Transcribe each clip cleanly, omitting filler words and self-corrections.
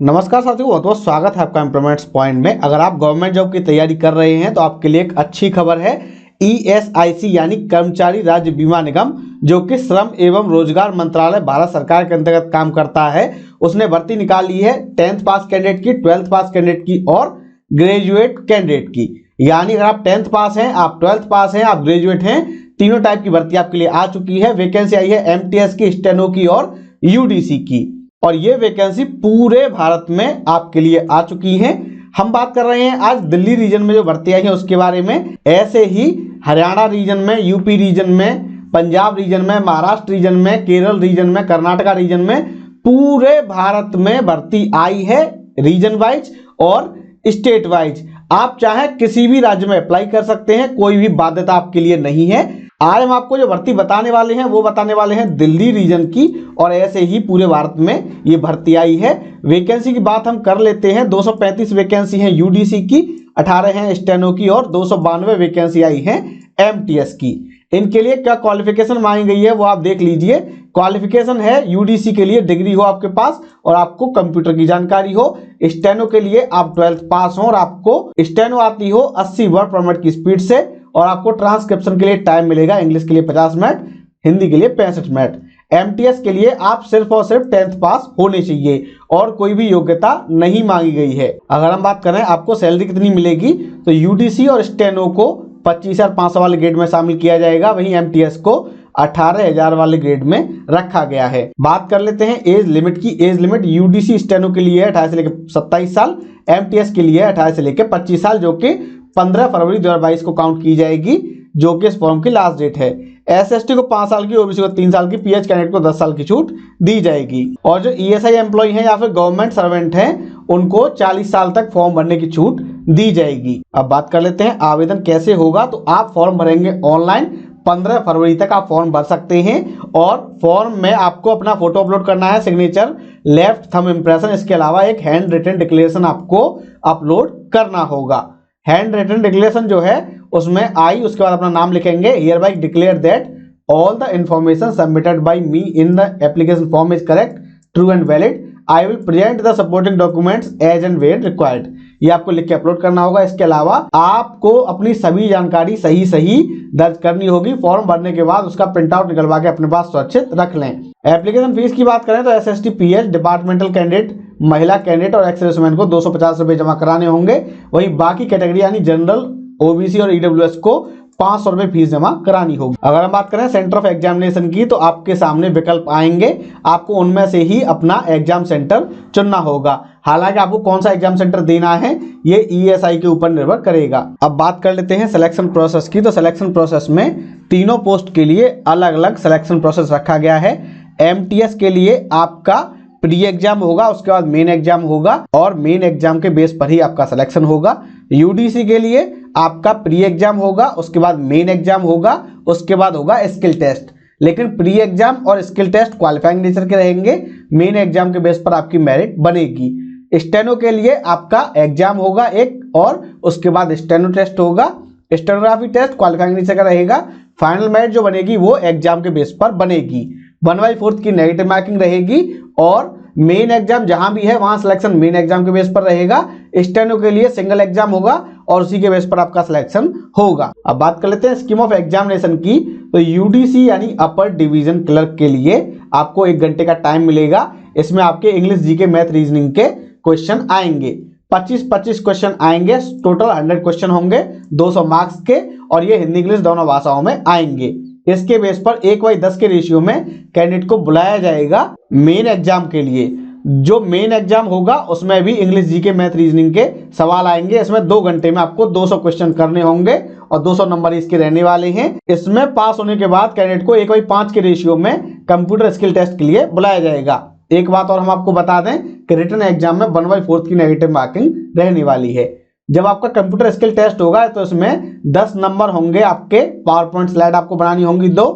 नमस्कार साथियों, बहुत बहुत स्वागत है आपका एम्प्लॉयमेंट्स पॉइंट में। अगर आप गवर्नमेंट जॉब की तैयारी कर रहे हैं तो आपके लिए एक अच्छी खबर है। ईएसआईसी यानी कर्मचारी राज्य बीमा निगम, जो कि श्रम एवं रोजगार मंत्रालय भारत सरकार के अंतर्गत काम करता है, उसने भर्ती निकाली है 10th पास कैंडिडेट की, 12th पास कैंडिडेट की और ग्रेजुएट कैंडिडेट की। यानी अगर आप 10th पास हैं, आप 12th पास हैं, आप ग्रेजुएट हैं, तीनों टाइप की भर्ती आपके लिए आ चुकी है। वैकेंसी आई है एमटीएस की, स्टेनो की और यूडीसी की, और ये वैकेंसी पूरे भारत में आपके लिए आ चुकी हैं। हम बात कर रहे हैं आज दिल्ली रीजन में जो भर्ती आई है उसके बारे में। ऐसे ही हरियाणा रीजन में, यूपी रीजन में, पंजाब रीजन में, महाराष्ट्र रीजन में, केरल रीजन में, कर्नाटका रीजन में, पूरे भारत में भर्ती आई है रीजन वाइज और स्टेट वाइज। आप चाहे किसी भी राज्य में अप्लाई कर सकते हैं, कोई भी बाध्यता आपके लिए नहीं है। आज हम आपको जो भर्ती बताने वाले हैं वो बताने वाले हैं दिल्ली रीजन की, और ऐसे ही पूरे भारत में ये भर्ती आई है। वैकेंसी की बात हम कर लेते हैं। 235 वैकेंसी है यूडीसी की, 18 हैं स्टेनो की और 292 वैकेंसी आई है एमटीएस की। इनके लिए क्या क्वालिफिकेशन मांगी गई है वो आप देख लीजिए। क्वालिफिकेशन है यूडीसी के लिए डिग्री हो आपके पास और आपको कंप्यूटर की जानकारी हो। स्टेनो के लिए आप 12th पास हो और आपको स्टेनो आती हो 80 वर्ड पर मिनट की स्पीड से, और आपको ट्रांसक्रिप्शन के लिए टाइम मिलेगा। इंग्लिश के लिए 50 मिनट, हिंदी के लिए 65 मिनट। एमटीएस के लिए आप सिर्फ और सिर्फ 10th पास होने चाहिए और कोई भी योग्यता नहीं मांगी गई है। अगर हम बात करें आपको सैलरी कितनी मिलेगी, तो यूडीसी और स्टेनो को 25,500 वाले ग्रेड में शामिल किया जाएगा, वहीं एमटीएस को 18,000 वाले ग्रेड में रखा गया है। बात कर लेते हैं एज लिमिट की। एज लिमिट यूडीसी स्टेनो के लिए 18 से लेकर 27 साल, एमटीएस के लिए 18 से लेकर 25 साल, जो कि 15 फरवरी 2022 को काउंट की जाएगी, जो कि इस फॉर्म की लास्ट डेट है। एसएसटी को 5 साल की, ओबीसी को 3 साल की, पीएच कैंडिडेट को 10 साल की छूट दी जाएगी। और जो ईएसआई एम्प्लॉय हैं या फिर गवर्नमेंट सर्वेंट हैं, उनको 40 साल तक फॉर्म भरने की छूट दी जाएगी। अब बात कर लेते हैं आवेदन कैसे होगा। तो आप फॉर्म भरेंगे ऑनलाइन, 15 फरवरी तक आप फॉर्म भर सकते हैं, और फॉर्म में आपको अपना फोटो अपलोड करना है, सिग्नेचर, लेफ्ट थंब इम्प्रेशन, इसके अलावा एक हैंड रिटन डिक्लेरेशन आपको अपलोड करना होगा। हैंड रिटन डिक्लेरेशन जो है उसमें आई, उसके बाद अपना नाम लिखेंगे। Hereby declare that all the information submitted by me in the application form is correct, true and valid. I will present the supporting documents as and where required. ये आपको लिख के अपलोड करना होगा। इसके अलावा आपको अपनी सभी जानकारी सही सही दर्ज करनी होगी। फॉर्म भरने के बाद उसका प्रिंट आउट निकलवा के अपने पास सुरक्षित रख लें। एप्लीकेशन फीस की बात करें तो एसएसटी, पीएच, डिपार्टमेंटल कैंडिडेट, महिला कैंडिडेट और एक्स-सर्विसमैन को 250 रुपये जमा कराने होंगे। वहीं बाकी कैटेगरी यानी जनरल, ओबीसी और ईडब्ल्यूएस को 500 रुपये फीस जमा करानी होगी। अगर हम बात करें सेंटर ऑफ एग्जामिनेशन की, तो आपके सामने विकल्प आएंगे, आपको उनमें से ही अपना एग्जाम सेंटर चुनना होगा। हालांकि आपको कौन सा एग्जाम सेंटर देना है ये ईएसआई के ऊपर निर्भर करेगा। अब बात कर लेते हैं सिलेक्शन प्रोसेस की। तो सिलेक्शन प्रोसेस में तीनों पोस्ट के लिए अलग अलग सिलेक्शन प्रोसेस रखा गया है। एमटीएस के लिए आपका प्री एग्जाम होगा, उसके बाद मेन एग्जाम होगा और मेन एग्जाम के बेस पर ही आपका सिलेक्शन होगा। यूडीसी के लिए आपका प्री एग्जाम होगा, उसके बाद मेन एग्जाम होगा, उसके बाद होगा स्किल टेस्ट। लेकिन प्री एग्जाम और स्किल टेस्ट क्वालिफाइंग नेचर के रहेंगे, मेन एग्जाम के बेस पर आपकी मेरिट बनेगी। स्टेनो के लिए आपका एग्जाम होगा एक, और उसके बाद स्टेनो टेस्ट होगा। स्टेनोग्राफी टेस्ट क्वालिफाइंग नेचर का रहेगा। फाइनल मेरिट जो बनेगी वो एग्जाम के बेस पर बनेगी। 1/4 की नेगेटिव मार्किंग रहेगी, और मेन एग्जाम जहां भी है वहां सिलेक्शन मेन एग्जाम के बेस पर रहेगा। स्टेनो के लिए सिंगल एग्जाम होगा और उसी के बेस पर आपका सिलेक्शन होगा। अब बात कर लेते हैं स्कीम ऑफ एग्जामिनेशन की। तो यूडीसी यानी अपर डिवीजन क्लर्क के लिए आपको 1 घंटे का टाइम मिलेगा। इसमें आपके इंग्लिश, जीके, मैथ, रीजनिंग के क्वेश्चन आएंगे। 25-25 क्वेश्चन आएंगे। टोटल 100 क्वेश्चन होंगे 200 मार्क्स के, और ये हिंदी इंग्लिश दोनों भाषाओं में आएंगे। इसके बेस पर 1/10 के रेशियो में कैंडिडेट को बुलाया जाएगा मेन एग्जाम के लिए। जो मेन एग्जाम होगा उसमें भी इंग्लिश, जीके, मैथ, रीजनिंग के सवाल आएंगे। इसमें 2 घंटे में आपको 200 क्वेश्चन करने होंगे और 200 नंबर इसके रहने वाले हैं। इसमें पास होने के बाद कैंडिडेट को 1/5 के रेशियो में कंप्यूटर स्किल टेस्ट के लिए बुलाया जाएगा। एक बात और हम आपको बता दें कि रिटन एग्जाम में 1/4 की नेगेटिव मार्किंग रहने वाली है। जब आपका कंप्यूटर स्किल टेस्ट होगा तो इसमें 10 नंबर होंगे आपके। पावर पॉइंट स्लाइड आपको बनानी होंगी 2।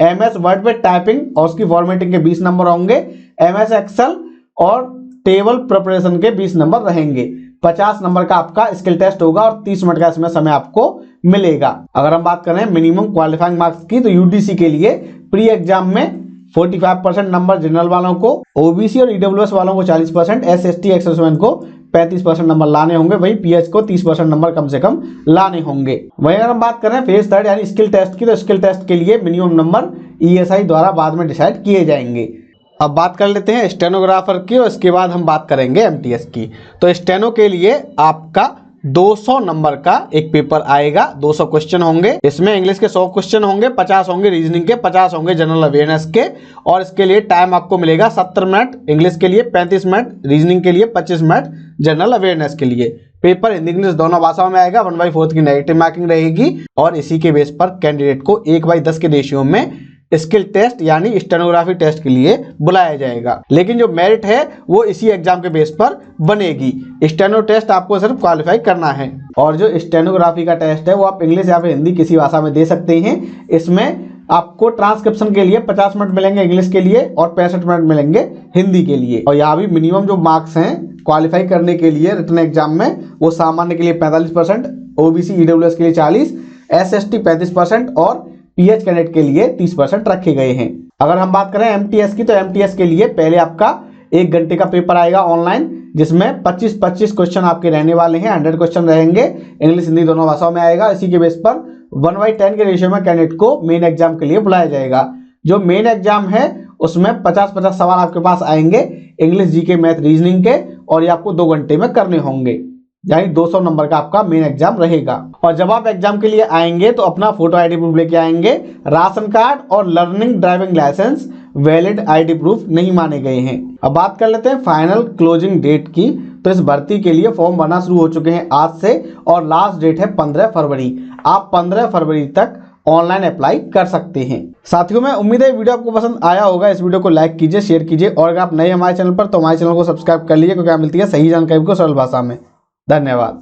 एमएस वर्ड पे टाइपिंग और उसकी फॉर्मेटिंग के 20 नंबर होंगे। एमएस एक्सेल और टेबल प्रिपरेशन के 20 नंबर रहेंगे। 50 नंबर का आपका स्किल टेस्ट होगा और 30 मिनट का इसमें समय आपको मिलेगा। अगर हम बात करें मिनिमम क्वालिफाइंग मार्क्स की, तो यूडीसी के लिए प्री एग्जाम में 45% नंबर जनरल वालों को, ओबीसी और ईडब्ल्यूएस वालों को 40%, एसएसटी एक्स-सर्विसमैन को 35% नंबर लाने होंगे, वही पीएच को 30% नंबर कम से कम लाने होंगे। वहीं अगर हम बात करें फेज थर्ड यानी स्किल टेस्ट की, तो स्किल टेस्ट के लिए मिनिमम नंबर ईएसआई द्वारा बाद में डिसाइड किए जाएंगे। अब बात कर लेते हैं स्टेनोग्राफर की और इसके बाद हम बात करेंगे एमटीएस की। तो स्टेनो के लिए आपका 200 नंबर का एक पेपर आएगा, 200 क्वेश्चन होंगे। इसमें इंग्लिश के 100 क्वेश्चन होंगे, 50 होंगे रीजनिंग के, 50 होंगे जनरल अवेयरनेस के। और इसके लिए टाइम आपको मिलेगा 70 मिनट इंग्लिश के लिए, 35 मिनट रीजनिंग के लिए, 25 मिनट जनरल अवेयरनेस के लिए। पेपर हिंदी इंग्लिश दोनों भाषाओं में आएगा। 1/4 की नेगेटिव मार्किंग रहेगी और इसी के बेस पर कैंडिडेट को 1/10 के रेशियो में स्किल टेस्ट यानी स्टेनोग्राफी टेस्ट के लिए बुलाया जाएगा। लेकिन जो मेरिट है वो इसी एग्जाम के बेस पर बनेगी। स्टेनो टेस्ट आपको सिर्फ क्वालिफाई करना है और जो स्टेनोग्राफी का टेस्ट है वो आप इंग्लिश या फिर हिंदी किसी भाषा में दे सकते हैं। इसमें आपको ट्रांसक्रिप्शन के लिए 50 मिनट मिलेंगे इंग्लिश के लिए और 65 मिनट मिलेंगे हिंदी के लिए। और यहाँ भी मिनिमम जो मार्क्स हैं क्वालिफाई करने के लिए रिटन एग्जाम में, वो सामान्य के लिए 45%, ओबीसी ईडब्ल्यूएस के लिए 40%, एसएसटी 35% और पीएच कैडेट के लिए 30% रखे गए हैं। अगर हम बात करें एमटीएस की, तो एमटीएस के लिए पहले आपका 1 घंटे का पेपर आएगा ऑनलाइन, जिसमें 25 क्वेश्चन आपके रहने वाले हैं। 100 क्वेश्चन रहेंगे, इंग्लिश हिंदी दोनों भाषाओं में आएगा। इसी के बेस पर 1/10 के रेशियो में कैंडिडेट को मेन एग्जाम के लिए बुलाया जाएगा। जो मेन एग्जाम है उसमें 50 सवाल आपके पास आएंगे इंग्लिश, जीके, मैथ, रीजनिंग के, और ये आपको 2 घंटे में करने होंगे। यानी 200 नंबर का आपका मेन एग्जाम रहेगा। और जब आप एग्जाम के लिए आएंगे तो अपना फोटो आईडी प्रूफ लेके आएंगे। राशन कार्ड और learning driving licence valid ID proof नहीं माने गए हैं। अब बात कर लेते हैं फाइनल क्लोजिंग डेट की। तो इस भर्ती के लिए फॉर्म भरना शुरू हो चुके हैं आज से और लास्ट डेट है 15 फरवरी। आप 15 फरवरी तक ऑनलाइन अप्लाई कर सकते हैं। साथियों, मैं उम्मीद है वीडियो आपको पसंद आया होगा। इस वीडियो को लाइक कीजिए, शेयर कीजिए और अगर आप नए हमारे चैनल पर तो हमारे चैनल को सब्सक्राइब कर लीजिए, क्योंकि मिलती है सही जानकारी को सरल भाषा में। धन्यवाद।